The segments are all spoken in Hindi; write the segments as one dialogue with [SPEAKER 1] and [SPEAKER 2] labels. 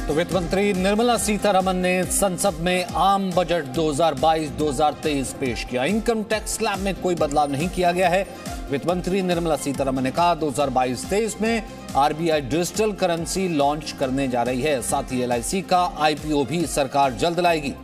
[SPEAKER 1] तो वित्त मंत्री निर्मला सीतारमण ने संसद में आम बजट 2022-2023 पेश किया। इनकम टैक्स स्लैब में कोई बदलाव नहीं किया गया है। वित्त मंत्री निर्मला सीतारमण ने कहा 2022-23 में आरबीआई डिजिटल करेंसी लॉन्च करने जा रही है। साथ ही एलआईसी का आईपीओ भी सरकार जल्द लाएगी।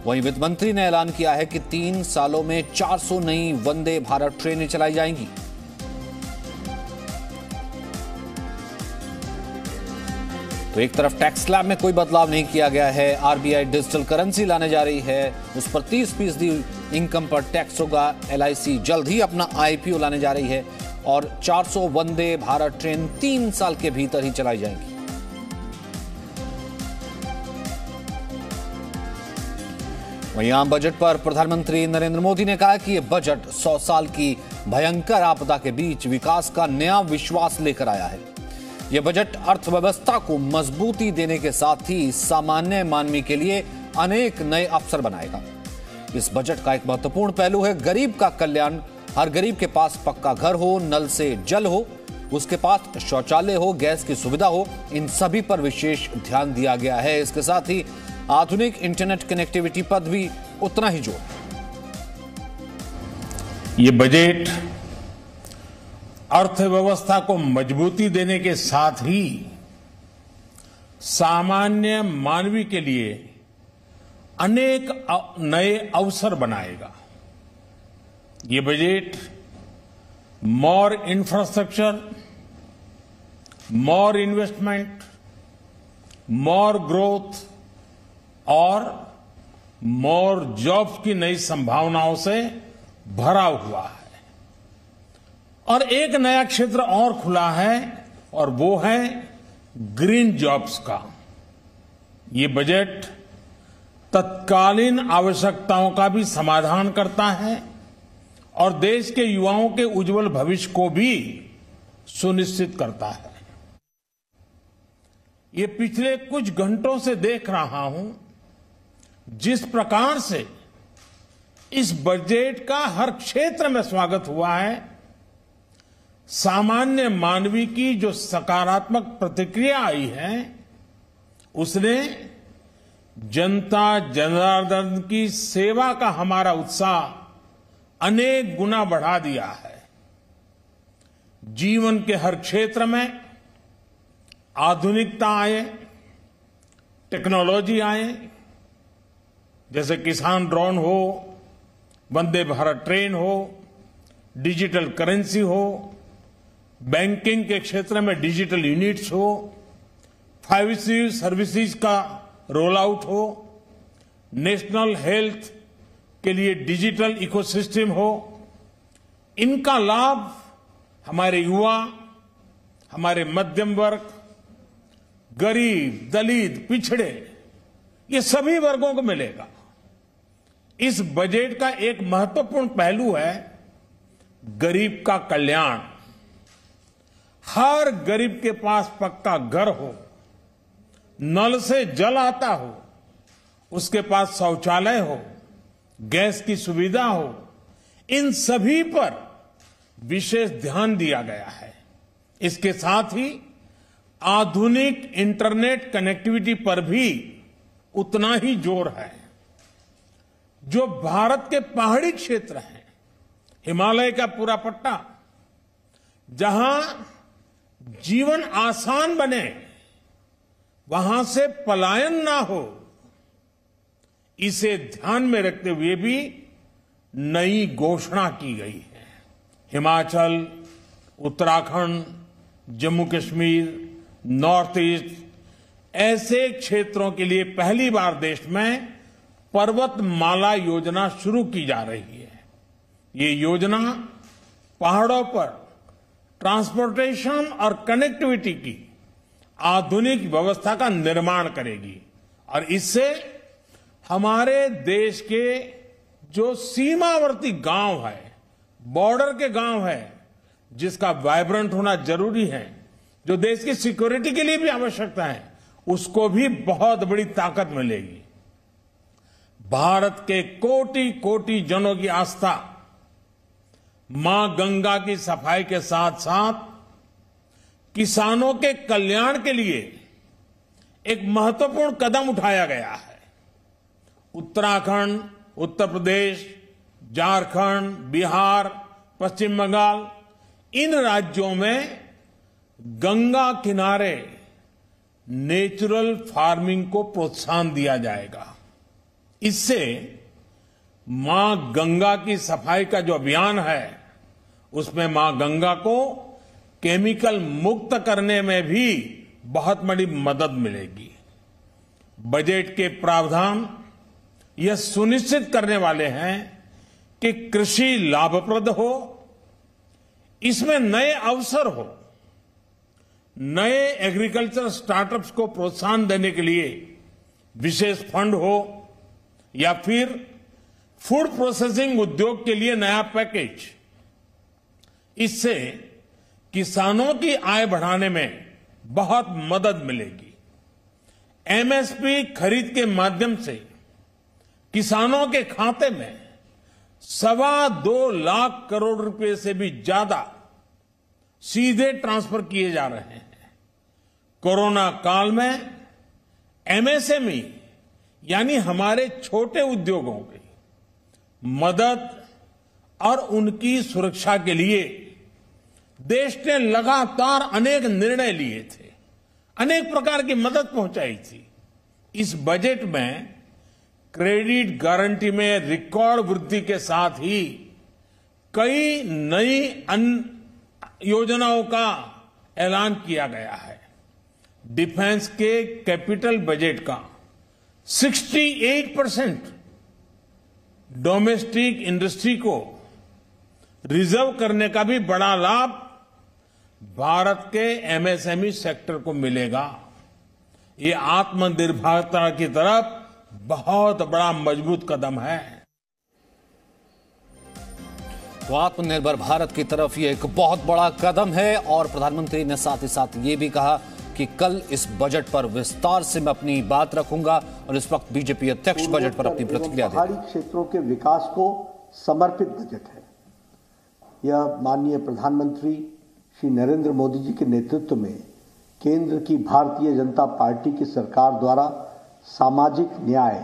[SPEAKER 1] वहीं वित्त मंत्री ने ऐलान किया है कि 3 सालों में 400 नई वंदे भारत ट्रेनें चलाई जाएंगी। तो एक तरफ टैक्स स्लैब में कोई बदलाव नहीं किया गया है। आरबीआई डिजिटल करेंसी लाने जा रही है, उस पर 30% इनकम पर टैक्स होगा। एलआईसी जल्द ही अपना आईपीओ लाने जा रही है और 400 वंदे भारत ट्रेन 3 साल के भीतर ही चलाई जाएंगी। वहीं आम बजट पर प्रधानमंत्री नरेंद्र मोदी ने कहा कि यह बजट 100 साल की भयंकर आपदा के बीच विकास का नया विश्वास लेकर आया है। यह बजट अर्थव्यवस्था को मजबूती देने के साथ ही सामान्य मानवी के लिए अनेक नए अवसर बनाएगा। इस बजट का एक महत्वपूर्ण पहलू है गरीब का कल्याण। हर गरीब के पास पक्का घर हो, नल से जल हो, उसके पास शौचालय हो, गैस की सुविधा हो, इन सभी पर विशेष ध्यान दिया गया है। इसके साथ ही आधुनिक इंटरनेट कनेक्टिविटी पर भी उतना ही जोर।
[SPEAKER 2] ये बजट अर्थव्यवस्था को मजबूती देने के साथ ही सामान्य मानवी के लिए अनेक नए अवसर बनाएगा। ये बजट मोर इंफ्रास्ट्रक्चर, मोर इन्वेस्टमेंट, मोर ग्रोथ और मोर जॉब्स की नई संभावनाओं से भरा हुआ है। और एक नया क्षेत्र और खुला है और वो है ग्रीन जॉब्स का। ये बजट तत्कालीन आवश्यकताओं का भी समाधान करता है और देश के युवाओं के उज्जवल भविष्य को भी सुनिश्चित करता है। ये पिछले कुछ घंटों से देख रहा हूं जिस प्रकार से इस बजट का हर क्षेत्र में स्वागत हुआ है। सामान्य मानवी की जो सकारात्मक प्रतिक्रिया आई है उसने जनता जनार्दन की सेवा का हमारा उत्साह अनेक गुना बढ़ा दिया है। जीवन के हर क्षेत्र में आधुनिकता आए, टेक्नोलॉजी आए, जैसे किसान ड्रोन हो, वंदे भारत ट्रेन हो, डिजिटल करेंसी हो, बैंकिंग के क्षेत्र में डिजिटल यूनिट्स हो, 5G सर्विसेज का रोल आउट हो, नेशनल हेल्थ के लिए डिजिटल इकोसिस्टम हो। इनका लाभ हमारे युवा, हमारे मध्यम वर्ग, गरीब, दलित, पिछड़े, ये सभी वर्गों को मिलेगा। इस बजट का एक महत्वपूर्ण पहलू है गरीब का कल्याण। हर गरीब के पास पक्का घर हो, नल से जल आता हो, उसके पास शौचालय हो, गैस की सुविधा हो, इन सभी पर विशेष ध्यान दिया गया है। इसके साथ ही आधुनिक इंटरनेट कनेक्टिविटी पर भी उतना ही जोर है। जो भारत के पहाड़ी क्षेत्र हैं, हिमालय का पूरा पट्टा, जहां जीवन आसान बने, वहां से पलायन ना हो, इसे ध्यान में रखते हुए भी नई घोषणा की गई है। हिमाचल, उत्तराखंड, जम्मू कश्मीर, नॉर्थ ईस्ट ऐसे क्षेत्रों के लिए पहली बार देश में पर्वतमाला योजना शुरू की जा रही है। ये योजना पहाड़ों पर ट्रांसपोर्टेशन और कनेक्टिविटी की आधुनिक व्यवस्था का निर्माण करेगी और इससे हमारे देश के जो सीमावर्ती गांव है, बॉर्डर के गांव है, जिसका वाइब्रेंट होना जरूरी है, जो देश की सिक्योरिटी के लिए भी आवश्यकता है, उसको भी बहुत बड़ी ताकत मिलेगी। भारत के कोटि कोटि जनों की आस्था मां गंगा की सफाई के साथ साथ किसानों के कल्याण के लिए एक महत्वपूर्ण कदम उठाया गया है। उत्तराखंड, उत्तर प्रदेश, झारखंड, बिहार, पश्चिम बंगाल, इन राज्यों में गंगा किनारे नेचुरल फार्मिंग को प्रोत्साहन दिया जाएगा। इससे मां गंगा की सफाई का जो अभियान है, उसमें मां गंगा को केमिकल मुक्त करने में भी बहुत बड़ी मदद मिलेगी। बजट के प्रावधान यह सुनिश्चित करने वाले हैं कि कृषि लाभप्रद हो, इसमें नए अवसर हो, नए एग्रीकल्चर स्टार्टअप्स को प्रोत्साहन देने के लिए विशेष फंड हो, या फिर फूड प्रोसेसिंग उद्योग के लिए नया पैकेज। इससे किसानों की आय बढ़ाने में बहुत मदद मिलेगी। एमएसपी खरीद के माध्यम से किसानों के खाते में 2.25 लाख करोड़ रुपए से भी ज्यादा सीधे ट्रांसफर किए जा रहे हैं। कोरोना काल में एमएसएमई यानी हमारे छोटे उद्योगों की मदद और उनकी सुरक्षा के लिए देश ने लगातार अनेक निर्णय लिए थे, अनेक प्रकार की मदद पहुंचाई थी। इस बजट में क्रेडिट गारंटी में रिकॉर्ड वृद्धि के साथ ही कई नई योजनाओं का ऐलान किया गया है। डिफेंस के कैपिटल बजट का 68% डोमेस्टिक इंडस्ट्री को रिजर्व करने का भी बड़ा लाभ भारत के एमएसएमई सेक्टर को मिलेगा। ये आत्मनिर्भरता की तरफ बहुत बड़ा मजबूत कदम है।
[SPEAKER 1] तो आत्मनिर्भर भारत की तरफ ये एक बहुत बड़ा कदम है। और प्रधानमंत्री ने साथ ही साथ ये भी कहा कि कल इस बजट पर विस्तार से मैं अपनी बात रखूंगा। और इस वक्त बीजेपी अध्यक्ष बजट पर अपनी प्रतिक्रिया दे रहे हैं।
[SPEAKER 3] पहाड़ी क्षेत्रों के विकास को समर्पित बजट है। यह माननीय प्रधानमंत्री श्री नरेंद्र मोदी जी के नेतृत्व में केंद्र की भारतीय जनता पार्टी की सरकार द्वारा सामाजिक न्याय,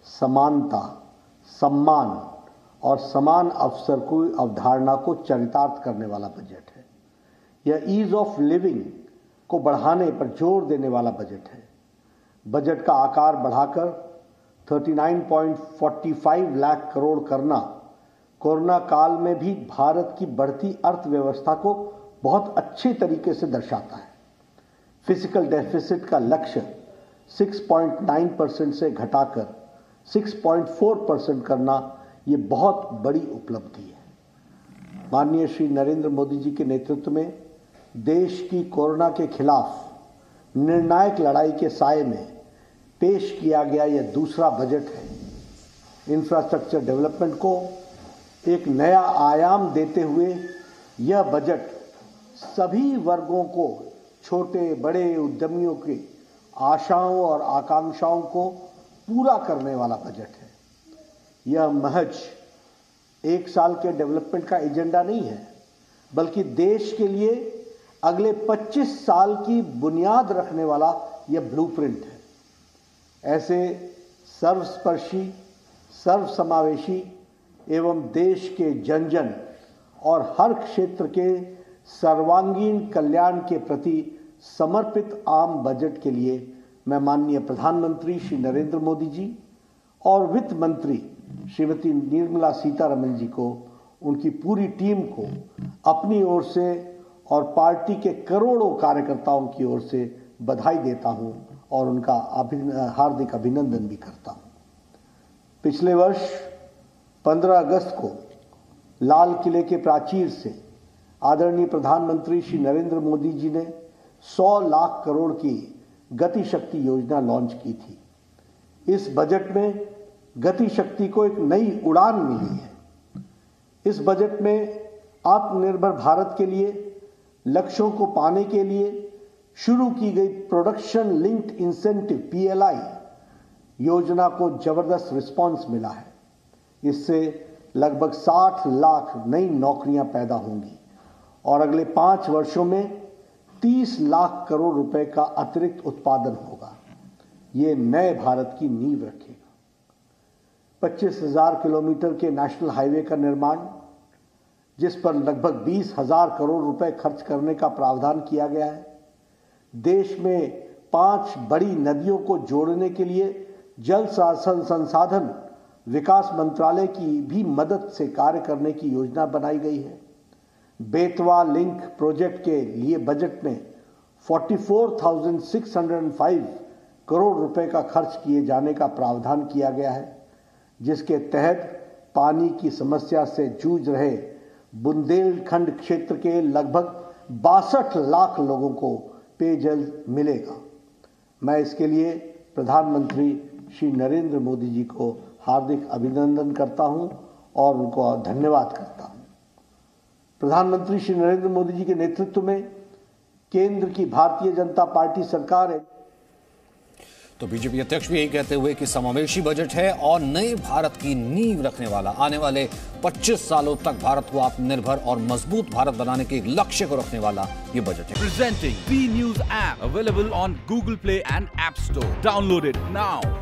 [SPEAKER 3] समानता, सम्मान और समान अवसर की अवधारणा को चरितार्थ करने वाला बजट है। यह ईज ऑफ लिविंग को बढ़ाने पर जोर देने वाला बजट है। बजट का आकार बढ़ाकर 39.45 लाख करोड़ करना कोरोना काल में भी भारत की बढ़ती अर्थव्यवस्था को बहुत अच्छे तरीके से दर्शाता है। फिजिकल डेफिसिट का लक्ष्य 6.9% से घटाकर 6.4% करना ये बहुत बड़ी उपलब्धि है। माननीय श्री नरेंद्र मोदी जी के नेतृत्व में देश की कोरोना के खिलाफ निर्णायक लड़ाई के साये में पेश किया गया यह दूसरा बजट है। इंफ्रास्ट्रक्चर डेवलपमेंट को एक नया आयाम देते हुए यह बजट सभी वर्गों को, छोटे बड़े उद्यमियों की आशाओं और आकांक्षाओं को पूरा करने वाला बजट है। यह महज एक साल के डेवलपमेंट का एजेंडा नहीं है, बल्कि देश के लिए अगले 25 साल की बुनियाद रखने वाला यह ब्लूप्रिंट है। ऐसे सर्वस्पर्शी, सर्वसमावेशी एवं देश के जन जन और हर क्षेत्र के सर्वांगीण कल्याण के प्रति समर्पित आम बजट के लिए मैं माननीय प्रधानमंत्री श्री नरेंद्र मोदी जी और वित्त मंत्री श्रीमती निर्मला सीतारमण जी को, उनकी पूरी टीम को अपनी ओर से और पार्टी के करोड़ों कार्यकर्ताओं की ओर से बधाई देता हूं और उनका हार्दिक अभिनंदन भी करता हूं। पिछले वर्ष 15 अगस्त को लाल किले के प्राचीर से आदरणीय प्रधानमंत्री श्री नरेंद्र मोदी जी ने 100 लाख करोड़ की गति शक्ति योजना लॉन्च की थी। इस बजट में गति शक्ति को एक नई उड़ान मिली है। इस बजट में आत्मनिर्भर भारत के लिए लक्ष्यों को पाने के लिए शुरू की गई प्रोडक्शन लिंक्ड इंसेंटिव PLI योजना को जबरदस्त रिस्पांस मिला है। इससे लगभग 60 लाख नई नौकरियां पैदा होंगी और अगले 5 वर्षों में 30 लाख करोड़ रुपए का अतिरिक्त उत्पादन होगा। ये नए भारत की नींव रखेगा। 25,000 किलोमीटर के नेशनल हाईवे का निर्माण, जिस पर लगभग 20,000 करोड़ रुपए खर्च करने का प्रावधान किया गया है। देश में 5 बड़ी नदियों को जोड़ने के लिए जल संसाधन विकास मंत्रालय की भी मदद से कार्य करने की योजना बनाई गई है। बेतवा लिंक प्रोजेक्ट के लिए बजट में 44,605 करोड़ रुपए का खर्च किए जाने का प्रावधान किया गया है, जिसके तहत पानी की समस्या से जूझ रहे बुंदेलखंड क्षेत्र के लगभग 62 लाख लोगों को पेयजल मिलेगा। मैं इसके लिए प्रधानमंत्री श्री नरेंद्र मोदी जी को हार्दिक अभिनंदन करता हूं और उनको धन्यवाद करता हूं। प्रधानमंत्री श्री नरेंद्र मोदी जी के नेतृत्व में केंद्र की भारतीय जनता पार्टी सरकार है।
[SPEAKER 1] तो बीजेपी अध्यक्ष भी यही कहते हुए कि समावेशी बजट है और नए भारत की नींव रखने वाला, आने वाले 25 सालों तक भारत को आत्मनिर्भर और मजबूत भारत बनाने के एक लक्ष्य को रखने वाला ये बजट है।
[SPEAKER 4] Presenting B News app available on Google Play and App Store. Download it now.